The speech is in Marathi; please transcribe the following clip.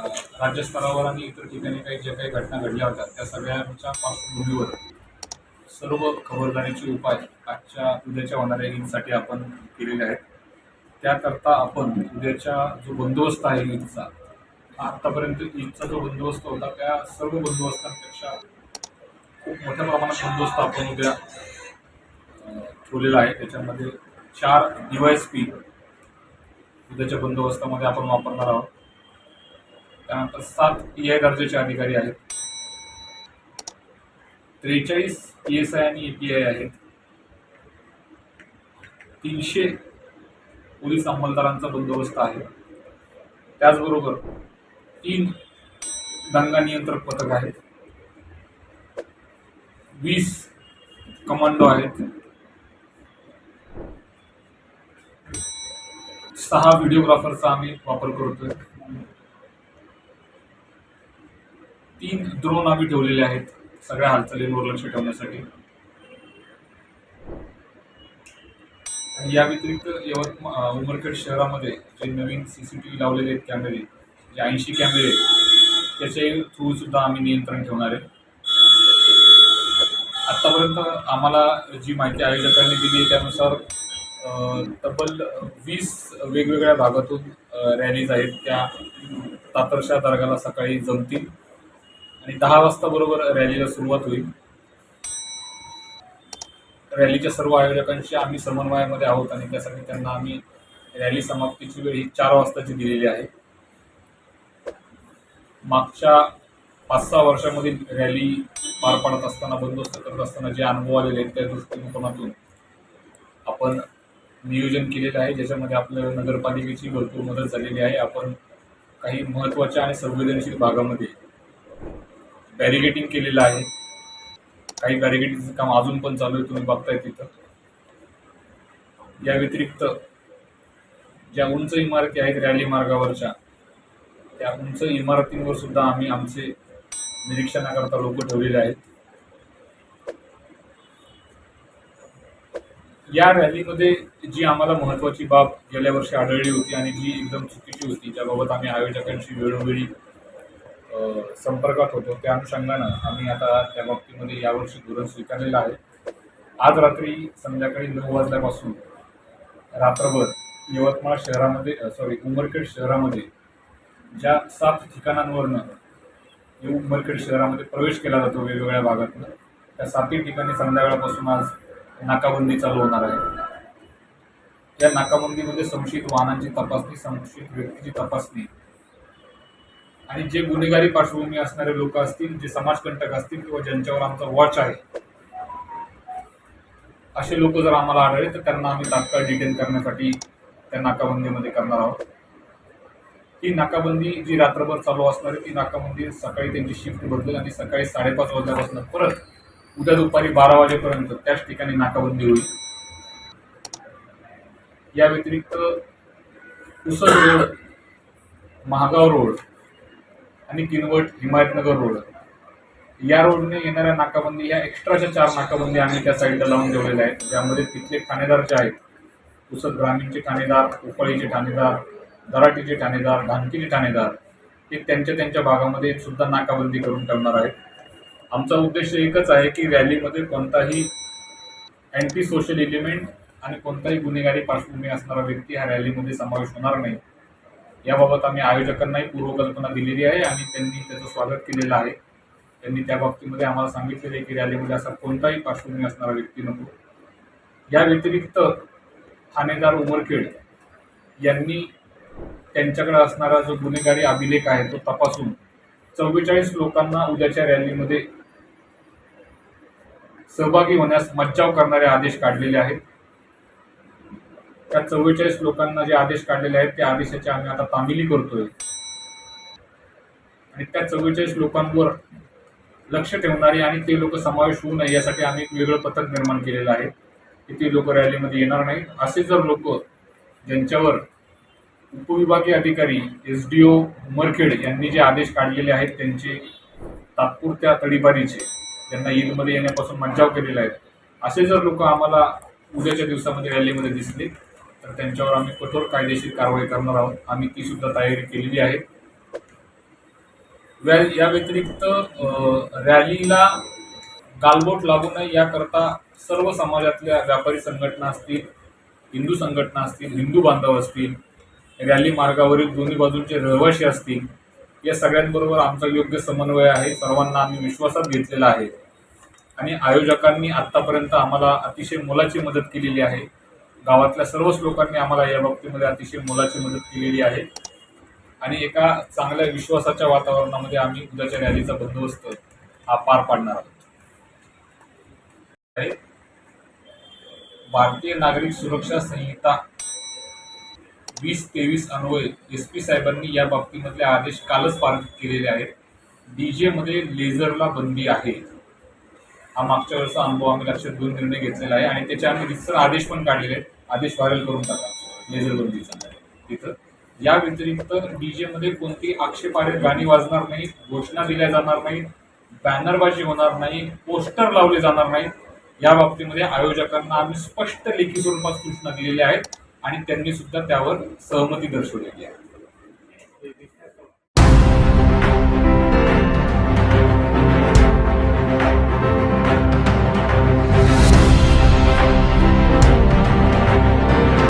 राज्यस्तरावर आणि इतर ठिकाणी काही ज्या काही घटना घडल्या होत्या त्या सगळ्यांच्या पार्श्वभूमीवर सर्व खबरदारीचे उपाय उद्याच्या होणाऱ्या ईदसाठी आपण केलेले आहेत. त्याकरता आपण उद्याच्या जो बंदोबस्त आहे ईदचा, आतापर्यंत ईदचा जो बंदोबस्त होता त्या सर्व बंदोबस्तांपेक्षा खूप मोठ्या प्रमाणात बंदोबस्त आपण उद्या ठेवलेला आहे. त्याच्यामध्ये 4 DYSP उद्याच्या बंदोबस्तामध्ये आपण वापरणार आहोत. त्यानंतर 7 EI दर्जाचे अधिकारी आहेत, 43 PSI आणि API आहेत, 300 पोलीस अंमलदारांचा बंदोबस्त आहे. त्याचबरोबर 3 दंगा नियंत्रक पथक आहेत, 20 कमांडो आहेत, 6 व्हिडिओग्राफरचा आम्ही वापर करतोय, 3 ड्रोन आम्ही ठेवलेले आहेत सगळ्या हालचालींवर लक्ष ठेवण्यासाठी. आणि या व्यतिरिक्त उमरखेड शहरामध्ये जे नवीन CCTV लावलेले आहेत कॅमेरे, जे 80 कॅमेरे, त्याचे थ्रू सुद्धा आम्ही नियंत्रण ठेवणार आहे. आतापर्यंत आम्हाला जी माहिती आयोजकांनी दिली आहे त्यानुसार तब्बल 20 वेगवेगळ्या भागातून रॅलीज आहेत त्या तातरशा दर्गाला सकाळी जमतील आणि 10 वाजता बरोबर रॅलीला सुरुवात होईल. रॅलीच्या सर्व आयोजकांशी आम्ही समन्वयामध्ये आहोत आणि त्यासाठी त्यांना आम्ही रॅली समाप्तीची वेळ ही 4 वाजताची दिलेली आहे. मागच्या 5-6 वर्षामधील रॅली पार पाडत असताना, बंदोबस्त करत असताना जे अनुभव आलेले आहेत त्या दृष्टिकोनातून आपण नियोजन केलेलं आहे, ज्याच्यामध्ये आपल्या नगरपालिकेची भरपूर मदत झालेली आहे. आपण काही महत्त्वाच्या आणि संवेदनशील भागामध्ये बॅरिगेटिंग केलेलं आहे. काही बॅरिगेटिंगचं काम अजून पण चालू आहे, तुम्ही बघताय तिथं. या व्यतिरिक्त ज्या उंच इमारती आहेत रॅली मार्गावरच्या, त्या उंच इमारतींवर सुद्धा आम्ही आमचे निरीक्षणाकरता लोक ठेवलेले आहेत. या रॅलीमध्ये जी आम्हाला महत्त्वाची बाब गेल्या वर्षी आढळली होती आणि जी एकदम चुकीची होती, ज्याबाबत आम्ही आयोजकांशी वेळोवेळी संपर्कात होतो, त्या अनुषंगानं आम्ही आता त्या बाबतीमध्ये यावर्षी धोरण स्वीकारलेलं आहे. आज रात्री संध्याकाळी 9 वाजल्यापासून रात्रभर उमरखेड शहरामध्ये ज्या 7 ठिकाणांवरनं उमरखेड शहरामध्ये प्रवेश केला जातो वेगवेगळ्या भागातून, त्या 7ही ठिकाणी संध्याकाळपासून आज नाकाबंदी चालू होणार आहे. या नाकाबंदीमध्ये संशयित वाहनांची तपासणी, संशयित व्यक्तीची तपासणी आणि जे गुन्हेगारी पार्श्वभूमी असणारे लोक असतील, जे समाजकंटक असतील किंवा ज्यांच्यावर आमचा वॉच आहे, असे लोक जर आम्हाला आढळले तर त्यांना आम्ही तात्काळ डिटेन करण्यासाठी त्या नाकाबंदीमध्ये करणार आहोत. ही नाकाबंदी जी रात्रभर चालू असणार आहे, ती नाकाबंदी सकाळी त्यांची शिफ्ट बदलेल आणि सकाळी 5:30 वाजल्यापासून परत उद्या दुपारी 12 वाजेपर्यंत त्याच ठिकाणी नाकाबंदी होईल. या व्यतिरिक्त पुसद रोड, महागाव रोड आणि किनवट हिमायतनगर रोड या रोडने येणाऱ्या नाकाबंदी, या एक्स्ट्राच्या 4 नाकाबंदी आम्ही त्या साईडला लावून ठेवलेल्या आहेत, ज्यामध्ये तिथले ठाणेदार जे आहेत, पुसद ग्रामीणचे ठाणेदार, उपळीचे ठाणेदार, दराटीचे ठाणेदार, धानकीचे ठाणेदार, हे त्यांच्या भागामध्ये सुद्धा नाकाबंदी करून ठेवणार आहेत. आमचा उद्देश एकच आहे की रॅलीमध्ये कोणताही अँटी सोशल एलिमेंट आणि कोणताही गुन्हेगारी पार्श्वभूमी असणारा व्यक्ती हा रॅलीमध्ये समावेश होणार नाही. याबाबत आम्ही आयोजकांनाही पूर्वकल्पना दिलेली आहे आणि त्यांनी त्याचं स्वागत केलेलं आहे. त्यांनी त्या बाबतीमध्ये आम्हाला सांगितलेलं आहे की रॅलीमध्ये असा कोणताही पार्श्वभूमी असणारा व्यक्ती नको. या व्यतिरिक्त ठाणेदार उमरखेड यांनी त्यांच्याकडे असणारा जो गुन्हेगारी अभिलेख आहे तो तपासून 44 लोकांना उद्याच्या रॅलीमध्ये सहभागी होण्यास मज्जाव करणारे आदेश काढलेले आहेत. त्या 44 लोकांना जे आदेश काढलेले आहेत त्या आदेशाची आम्ही आता तामिली करतोय आणि त्या 44 लोकांवर लक्ष ठेवणारे आणि ते लोक समावेश होऊ नये यासाठी आम्ही एक वेगळं पथक निर्माण केलेलं आहे की ते लोक रॅलीमध्ये येणार नाहीत. असे जर लोक ज्यांच्यावर उपविभागीय अधिकारी SDO उमरखेड यांनी जे आदेश काढलेले आहेत त्यांचे तात्पुरत्या तडीपारीचे, ज्यांना ईदमध्ये येण्यापासून मज्जाव केलेला आहे, असे जर लोक आम्हाला उद्याच्या दिवसामध्ये रॅलीमध्ये दिसले तर त्यांच्यावर आम्ही कठोर कायदेशीर कारवाई करणार आहोत. आम्ही ती सुद्धा तयारी केलेली आहे. या व्यतिरिक्त रॅलीला गालबोट लागू नये याकरता सर्व समाजातल्या व्यापारी संघटना असतील, हिंदू संघटना असतील, हिंदू बांधव असतील, रॅली मार्गावरील दोन्ही बाजूंचे रहिवासी असतील, या सगळ्यांबरोबर आमचा योग्य समन्वय आहे. सर्वांना आम्ही विश्वासात घेतलेला आहे आणि आयोजकांनी आत्तापर्यंत आम्हाला अतिशय मोलाची मदत केलेली आहे. गावातल्या सर्वच लोकांनी आम्हाला या बाबतीमध्ये अतिशय मोलाची मदत केलेली आहे आणि एका चांगल्या विश्वासाच्या वातावरणामध्ये आम्ही उद्याच्या रॅलीचा बंदोबस्त हा पार पाडणार आहोत. भारतीय नागरिक सुरक्षा संहिता 2023 अन्वये SP साहेबांनी या बाबतीमधले आदेश कालच पारित केलेले आहेत. डीजे मध्ये लेझरला बंदी आहे. हा मागच्या वेळेचा अनुभव आम्ही लक्षात घेऊन निर्णय घेतलेला आहे आणि त्याचे आम्ही रितसर आदेश पण काढलेले आहेत. आदेश व्हायरल करून टाका लेझर बंदीचा तिथं. या व्यतिरिक्त डीजे मध्ये कोणती आक्षेपार्ह गाणी वाजणार नाही, घोषणा दिल्या जाणार नाही, बॅनरबाजी होणार नाही, पोस्टर लावले जाणार नाहीत. या बाबतीमध्ये आयोजकांना आम्ही स्पष्ट लेखी स्वरूपात सूचना दिलेल्या आहेत आणि त्यांनी सुद्धा त्यावर सहमती दर्शवलेली आहे.